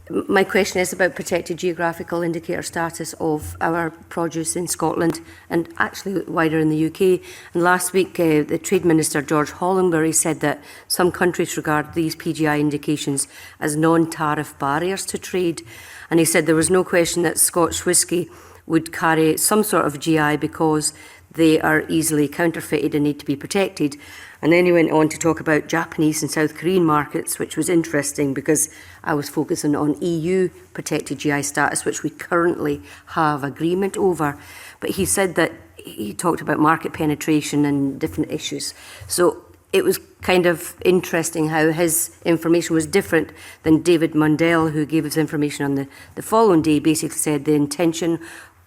My question is about protected geographical indicator status of our produce in Scotland and actually wider in the UK. And last week, the Trade Minister, George Hollingbury, said that some countries regard these PGI indications as non-tariff barriers to trade. And he said there was no question that Scotch whisky would carry some sort of GI because they are easily counterfeited and need to be protected. And then he went on to talk about Japanese and South Korean markets, which was interesting because I was focusing on EU protected GI status, which we currently have agreement over. But he said that he talked about market penetration and different issues. So it was kind of interesting how his information was different than David Mundell, who gave us information on the following day, basically said the intention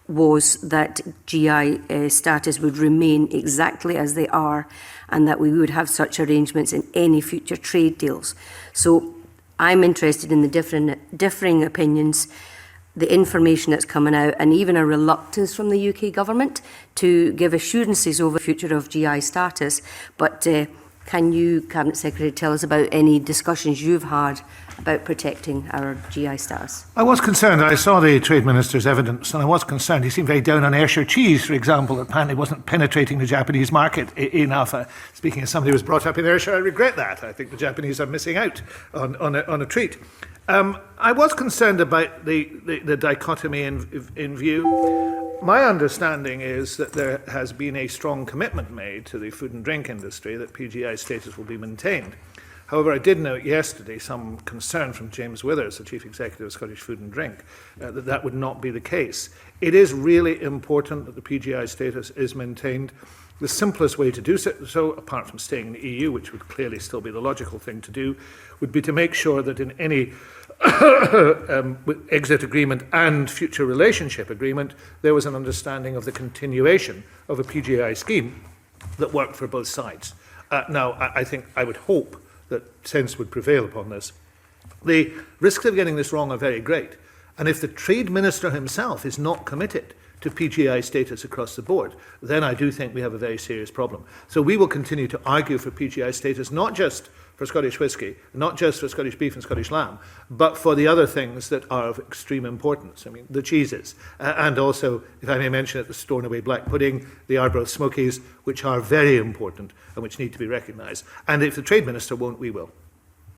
was that GI status would remain exactly as they are and that we would have such arrangements in any future trade deals. So I'm interested in the differing opinions, the information that's coming out, and even a reluctance from the UK government to give assurances over the future of GI status. But can you, Cabinet Secretary, tell us about any discussions you've had about protecting our GI status? I was concerned. I saw the Trade Minister's evidence and I was concerned. He seemed very down on Ayrshire cheese, for example, that apparently wasn't penetrating the Japanese market enough. Speaking as somebody who was brought up in Ayrshire, I regret that. I think the Japanese are missing out on a treat. I was concerned about the dichotomy in view. My understanding is that there has been a strong commitment made to the food and drink industry that PGI status will be maintained. However, I did note yesterday some concern from James Withers, the Chief Executive of Scottish Food and Drink, that that would not be the case. It is really important that the PGI status is maintained. The simplest way to do so, apart from staying in the EU, which would clearly still be the logical thing to do, would be to make sure that in any exit agreement and future relationship agreement, there was an understanding of the continuation of a PGI scheme that worked for both sides. Now, I would hope that sense would prevail upon this. The risks of getting this wrong are very great. And if the Trade Minister himself is not committed to PGI status across the board, then I do think we have a very serious problem. So we will continue to argue for PGI status, not just for Scottish whisky, not just for Scottish beef and Scottish lamb, but for the other things that are of extreme importance. I mean, the cheeses, and also, if I may mention it, the Stornoway black pudding, the Arbroath smokies, which are very important and which need to be recognised. And if the Trade Minister won't, we will.